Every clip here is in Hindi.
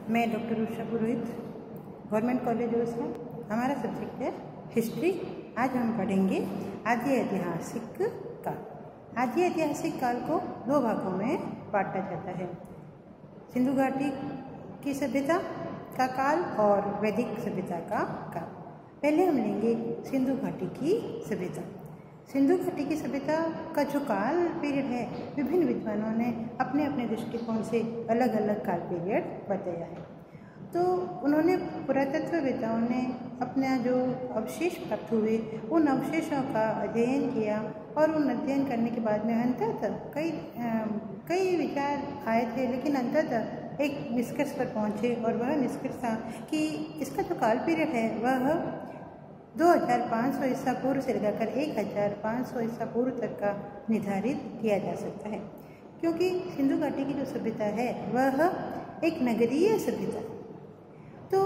मैं डॉक्टर उषा पुरोहित, गवर्नमेंट कॉलेज ओसला। हमारा सब्जेक्ट है हिस्ट्री। आज हम पढ़ेंगे आदि ऐतिहासिक काल। आदि ऐतिहासिक काल को दो भागों में बांटा जाता है, सिंधु घाटी की सभ्यता का काल और वैदिक सभ्यता का काल। पहले हम लेंगे सिंधु घाटी की सभ्यता। सिंधु घाटी की सभ्यता का जो काल पीरियड है, विभिन्न विद्वानों ने अपने अपने दृष्टिकोण से अलग अलग काल पीरियड बताया है। तो उन्होंने पुरातत्ववेत्ताओं ने अपना जो अवशेष प्राप्त हुए उन अवशेषों का अध्ययन किया और उन अध्ययन करने के बाद में अंततः कई विचार आए थे, लेकिन अंततः एक निष्कर्ष पर पहुँचे और वह निष्कर्ष था कि इसका जो काल पीरियड है वह 2500 ईसा पूर्व से लेकर 1500 ईसा पूर्व तक का निर्धारित किया जा सकता है, क्योंकि सिंधु घाटी की जो सभ्यता है वह एक नगरीय सभ्यता है। तो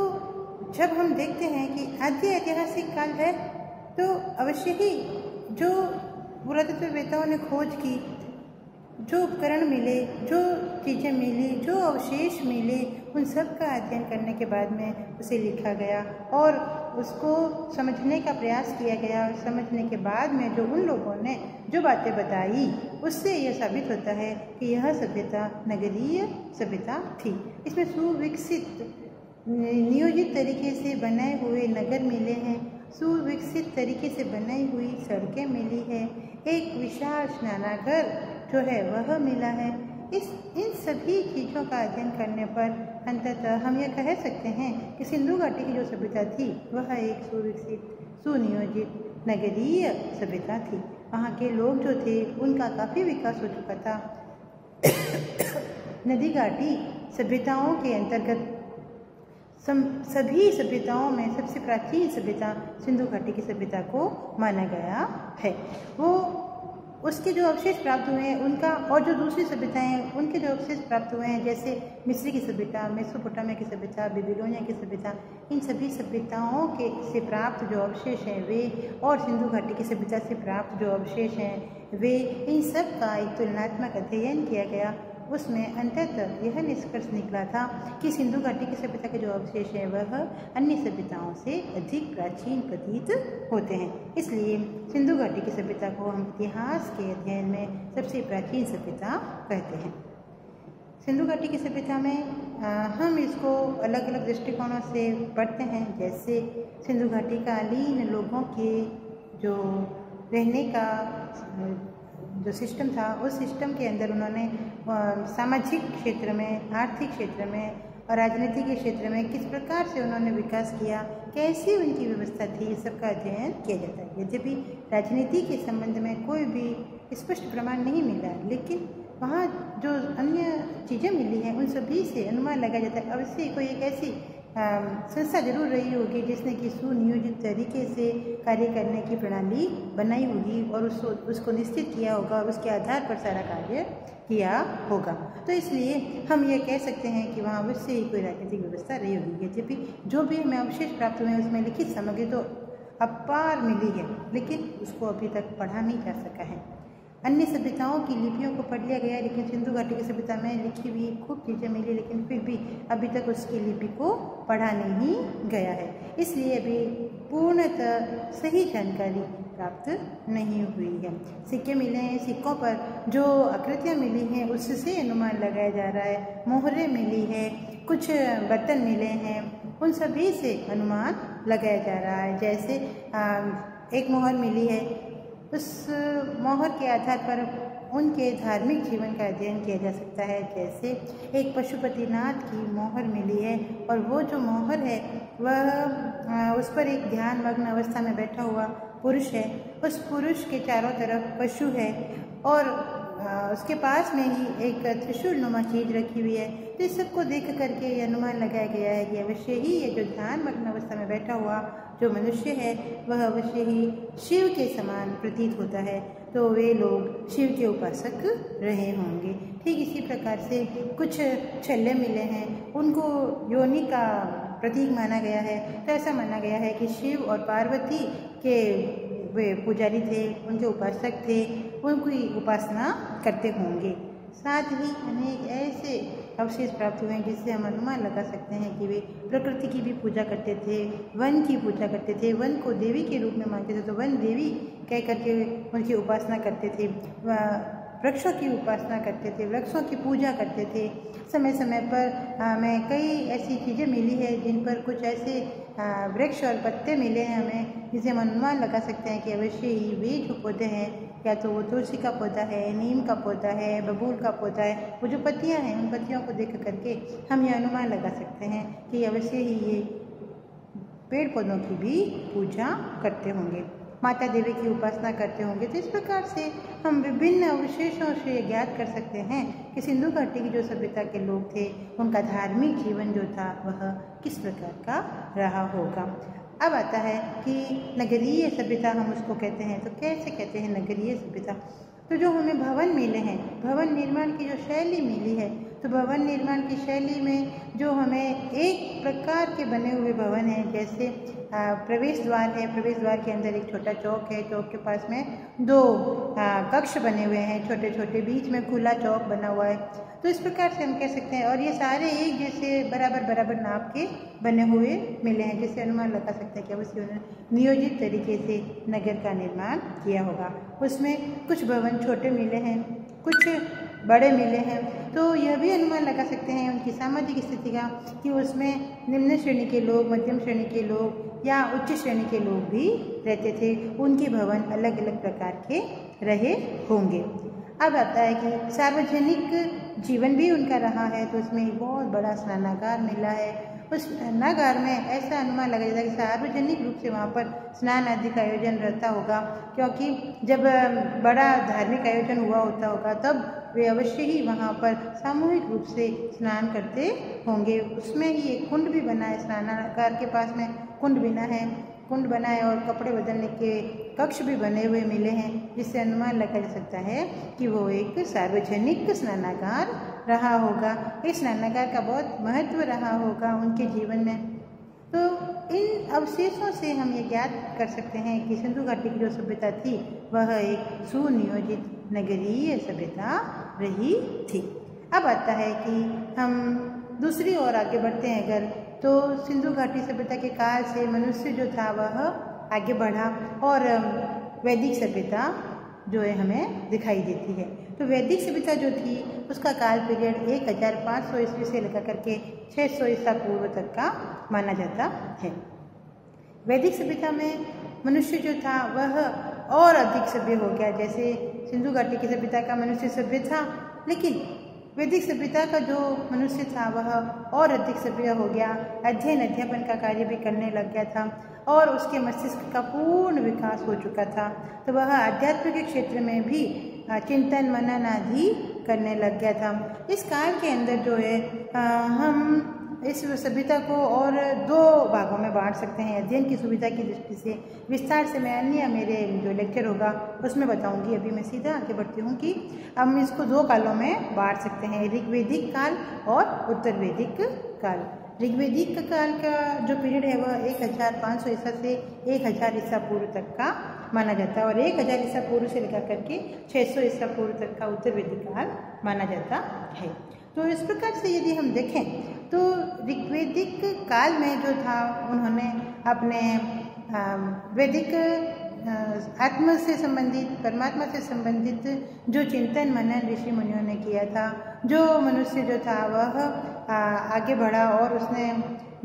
जब हम देखते हैं कि आदि ऐतिहासिक काल है, तो अवश्य ही जो पुरातत्ववेत्ताओं ने खोज की, जो उपकरण मिले, जो चीज़ें मिली, जो अवशेष मिले, उन सब का अध्ययन करने के बाद में उसे लिखा गया और उसको समझने का प्रयास किया गया। समझने के बाद में जो उन लोगों ने जो बातें बताई, उससे यह साबित होता है कि यह सभ्यता नगरीय सभ्यता थी। इसमें सुविकसित नियोजित तरीके से बनाए हुए नगर मिले हैं, सुविकसित तरीके से बनाई हुई सड़कें मिली है, एक विशाल स्नानागार जो है वह मिला है। इन सभी चीज़ों का अध्ययन करने पर अंततः हम यह कह सकते हैं कि सिंधु घाटी की जो सभ्यता थी वह एक सुविकसित सुनियोजित नगरीय सभ्यता थी। वहाँ के लोग जो थे उनका काफ़ी विकास हो चुका था। नदी घाटी सभ्यताओं के अंतर्गत सभी सभ्यताओं में सबसे प्राचीन सभ्यता सिंधु घाटी की सभ्यता को माना गया है। वो उसके जो अवशेष प्राप्त हुए हैं उनका, और जो दूसरी सभ्यताएं हैं उनके जो अवशेष प्राप्त हुए हैं, जैसे मिस्र की सभ्यता, मेसोपोटामिया की सभ्यता, बेबीलोनिया की सभ्यता, इन सभी सभ्यताओं के से प्राप्त जो अवशेष हैं वे, और सिंधु घाटी की सभ्यता से प्राप्त जो अवशेष हैं वे, इन सब का एक तुलनात्मक अध्ययन किया गया। उसमें अंततः यह निष्कर्ष निकला था कि सिंधु घाटी की सभ्यता के जो अवशेष हैं वह अन्य सभ्यताओं से अधिक प्राचीन प्रतीत होते हैं। इसलिए सिंधु घाटी की सभ्यता को हम इतिहास के अध्ययन में सबसे प्राचीन सभ्यता कहते हैं। सिंधु घाटी की सभ्यता में हम इसको अलग अलग दृष्टिकोणों से पढ़ते हैं। जैसे सिंधु घाटी कालीन लोगों के जो रहने का जो सिस्टम था, उस सिस्टम के अंदर उन्होंने सामाजिक क्षेत्र में, आर्थिक क्षेत्र में और राजनीति के क्षेत्र में किस प्रकार से उन्होंने विकास किया, कैसी उनकी व्यवस्था थी, सबका अध्ययन किया जाता है। यद्यपि राजनीति के संबंध में कोई भी स्पष्ट प्रमाण नहीं मिला, लेकिन वहाँ जो अन्य चीज़ें मिली हैं उन सभी से अनुमान लगाया जाता है अवश्य कोई एक ऐसी संस्था जरूर रही होगी जिसने कि सुनियोजित तरीके से कार्य करने की प्रणाली बनाई होगी और उसको निश्चित किया होगा, उसके आधार पर सारा कार्य किया होगा। तो इसलिए हम ये कह सकते हैं कि वहाँ अवश्य ही कोई राजनीतिक व्यवस्था रही होगी। यद्यपि जो भी हमें अवशेष प्राप्त हुए हैं उसमें लिखित सामग्री तो अपार मिली है, लेकिन उसको अभी तक पढ़ा नहीं जा सका है। अन्य सभ्यताओं की लिपियों को पढ़ लिया गया, लेकिन सिंधु घाटी की सभ्यता में लिखी हुई खूब चीज़ें मिली, लेकिन फिर भी अभी तक उसकी लिपि को पढ़ा नहीं गया है। इसलिए अभी पूर्णतः सही जानकारी प्राप्त नहीं हुई है। सिक्के मिले हैं, सिक्कों पर जो आकृतियाँ मिली हैं उससे अनुमान लगाया जा रहा है। मोहरें मिली है, कुछ बर्तन मिले हैं, उन सभी से अनुमान लगाया जा रहा है। जैसे एक मोहर मिली है, उस मोहर के आधार पर उनके धार्मिक जीवन का अध्ययन किया जा सकता है। जैसे एक पशुपतिनाथ की मोहर मिली है और वो जो मोहर है वह उस पर एक ध्यानमग्न अवस्था में बैठा हुआ पुरुष है। उस पुरुष के चारों तरफ पशु है और उसके पास में ही एक त्रिशूल नुमा चीज रखी हुई है। तो इस सबको देख करके ये अनुमान लगाया गया है कि अवश्य ही ये जो ध्यानमग्न अवस्था में बैठा हुआ जो मनुष्य है वह अवश्य ही शिव के समान प्रतीत होता है, तो वे लोग शिव के उपासक रहे होंगे। ठीक इसी प्रकार से कुछ छल्ले मिले हैं, उनको योनि का प्रतीक माना गया है। तो ऐसा माना गया है कि शिव और पार्वती के वे पुजारी थे, उनके उपासक थे, उनकी उपासना करते होंगे। साथ ही अनेक ऐसे अवशेष प्राप्त हुए हैं जिससे हम अनुमान लगा सकते हैं कि वे प्रकृति की भी पूजा करते थे, वन की पूजा करते थे, वन को देवी के रूप में मानते थे, तो वन देवी कह करके उनकी उपासना करते थे, वृक्षों की उपासना करते थे, वृक्षों की पूजा करते थे। समय समय पर हमें कई ऐसी चीज़ें मिली है जिन पर कुछ ऐसे वृक्ष और पत्ते मिले हैं हमें, जिसे हम अनुमान लगा सकते हैं कि अवश्य ही वे जो पौधे हैं, या तो वो तुलसी का पौधा है, नीम का पौधा है, बबूल का पौधा है, वो जो पत्तियां हैं उन पत्तियों को देख करके हम ये अनुमान लगा सकते हैं कि अवश्य ही ये पेड़ पौधों की भी पूजा करते होंगे, माता देवी की उपासना करते होंगे। तो इस प्रकार से हम विभिन्न अवशेषों से ज्ञात कर सकते हैं कि सिंधु घाटी की जो सभ्यता के लोग थे उनका धार्मिक जीवन जो था वह किस प्रकार का रहा होगा। अब आता है कि नगरीय सभ्यता हम उसको कहते हैं। तो कैसे कहते हैं नगरीय सभ्यता? तो जो हमें भवन मिले हैं, भवन निर्माण की जो शैली मिली है, तो भवन निर्माण की शैली में जो हमें एक प्रकार के बने हुए भवन हैं, जैसे प्रवेश द्वार है, प्रवेश द्वार के अंदर एक छोटा चौक है, चौक के पास में 2 कक्ष बने हुए हैं छोटे छोटे, बीच में खुला चौक बना हुआ है। तो इस प्रकार से हम कह सकते हैं, और ये सारे एक जैसे बराबर बराबर नाप के बने हुए मिले हैं, जिससे अनुमान लगा सकते हैं कि अवश्य उन्होंने नियोजित तरीके से नगर का निर्माण किया होगा। उसमें कुछ भवन छोटे मिले हैं, कुछ बड़े मिले हैं, तो यह भी अनुमान लगा सकते हैं उनकी सामाजिक स्थिति का कि उसमें निम्न श्रेणी के लोग, मध्यम श्रेणी के लोग या उच्च श्रेणी के लोग भी रहते थे, उनके भवन अलग अलग प्रकार के रहे होंगे। अब आता है कि सार्वजनिक जीवन भी उनका रहा है, तो उसमें एक बहुत बड़ा स्नानागार मिला है। उस स्नानागार में ऐसा अनुमान लगाया जाता है कि सार्वजनिक रूप से वहाँ पर स्नान आदि का आयोजन रहता होगा, क्योंकि जब बड़ा धार्मिक आयोजन हुआ होता होगा तब वे अवश्य ही वहाँ पर सामूहिक रूप से स्नान करते होंगे। उसमें ही एक कुंड भी बना है, स्नानागार के पास में कुंड बना है और कपड़े बदलने के कक्ष भी बने हुए मिले हैं, जिससे अनुमान लगाया जा सकता है कि वो एक सार्वजनिक स्नानागार रहा होगा। इस स्नानागार का बहुत महत्व रहा होगा उनके जीवन में। तो इन अवशेषों से हम ये ज्ञात कर सकते हैं कि सिंधु घाटी की जो सभ्यता थी वह एक सुनियोजित नगरीय सभ्यता रही थी। अब आता है कि हम दूसरी ओर आगे बढ़ते हैं अगर, तो सिंधु घाटी सभ्यता के काल से मनुष्य जो था वह आगे बढ़ा और वैदिक सभ्यता जो है हमें दिखाई देती है। तो वैदिक सभ्यता जो थी उसका काल पीरियड 1500 ईस्वी से लेकर करके 600 ईसा पूर्व तक का माना जाता है। वैदिक सभ्यता में मनुष्य जो था वह और अधिक सभ्य हो गया। जैसे सिंधु घाटी की सभ्यता का मनुष्य सभ्य था, लेकिन वैदिक सभ्यता का जो मनुष्य था वह और अधिक सभ्य हो गया, अध्ययन अध्यापन का कार्य भी करने लग गया था और उसके मस्तिष्क का पूर्ण विकास हो चुका था। तो वह आध्यात्म के क्षेत्र में भी चिंतन मनन आदि करने लग गया था। इस काल के अंदर जो है हम इस सभ्यता को और 2 भागों में बांट सकते हैं। अध्ययन की सुविधा की दृष्टि से विस्तार से मैं अन्य मेरे जो लेक्चर होगा उसमें बताऊंगी। अभी मैं सीधा आगे बढ़ती हूँ कि हम इसको 2 कालों में बांट सकते हैं, ऋग्वैदिक काल और उत्तर वैदिक काल। ऋग्वैदिक काल का जो पीरियड है वह 1500 ईसा से 1000 ईसा पूर्व तक का माना जाता है और 1000 ईसा पूर्व से लेकर करके 600 ईसा पूर्व तक का उत्तर वैदिक काल माना जाता है। तो इस प्रकार से यदि हम देखें तो ऋग्वैदिक काल में जो था उन्होंने अपने वैदिक आत्मा से संबंधित, परमात्मा से संबंधित जो चिंतन मनन ऋषि मुनियों ने किया था, जो मनुष्य जो था वह आगे बढ़ा और उसने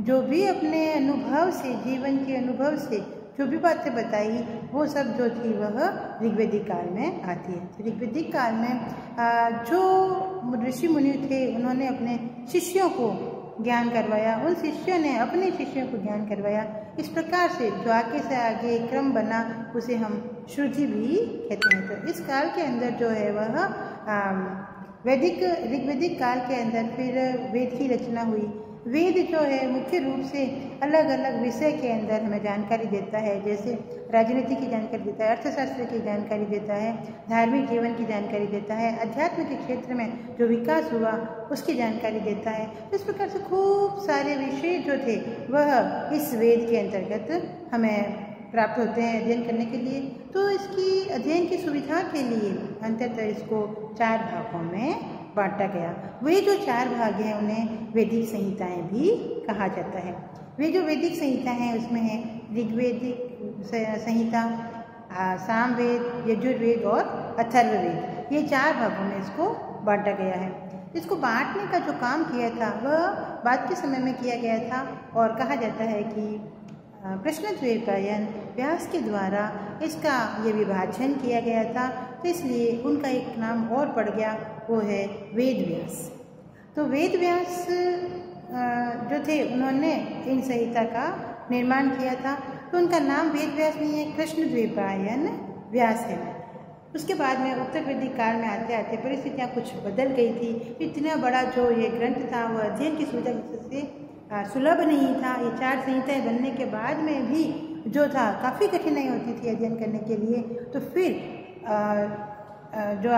जो भी अपने अनुभव से, जीवन के अनुभव से जो भी बातें बताई वो सब जो थी वह ऋग्वैदिक काल में आती है। ऋग्वैदिक काल में जो ऋषि मुनि थे उन्होंने अपने शिष्यों को ज्ञान करवाया, उन शिष्यों ने अपने शिष्यों को ज्ञान करवाया। इस प्रकार से जो आगे से आगे क्रम बना उसे हम श्रुति भी कहते हैं। तो इस काल के अंदर जो है वह ऋग्वैदिक काल के अंदर फिर वेद की रचना हुई। वेद जो है मुख्य रूप से अलग अलग विषय के अंदर हमें जानकारी देता है, जैसे राजनीति की जानकारी देता है, अर्थशास्त्र की जानकारी देता है, धार्मिक जीवन की जानकारी देता है, अध्यात्म के क्षेत्र में जो विकास हुआ उसकी जानकारी देता है। इस प्रकार से खूब सारे विषय जो थे वह इस वेद के अंतर्गत हमें प्राप्त होते हैं अध्ययन करने के लिए। तो इसकी अध्ययन की सुविधा के लिए अंततः इसको 4 भागों में बांटा गया। वे जो 4 भाग हैं उन्हें वैदिक संहिताएं भी कहा जाता है। वे जो वैदिक संहिता हैं उसमें है ऋग्वेदिक संहिता, सामवेद, यजुर्वेद और अथर्ववेद। ये 4 भागों में इसको बांटा गया है। इसको बांटने का जो काम किया था वह बाद के समय में किया गया था और कहा जाता है कि कृष्णद्वैपायन व्यास के द्वारा इसका ये विभाजन किया गया था, तो इसलिए उनका एक नाम और पड़ गया, वो है वेद व्यास। तो वेद व्यास जो थे उन्होंने इन संहिता का निर्माण किया था, तो उनका नाम वेद व्यास नहीं है, कृष्णद्वैपायन व्यास है। उसके बाद में उत्तर वैदिक काल में आते आते परिस्थितियाँ कुछ बदल गई थी। इतना बड़ा जो ये ग्रंथ था वह अध्ययन की सुविधा से सुलभ नहीं था। ये 4 संहिताएं बनने के बाद में भी जो था काफ़ी कठिनाई होती थी अध्ययन करने के लिए। तो फिर जो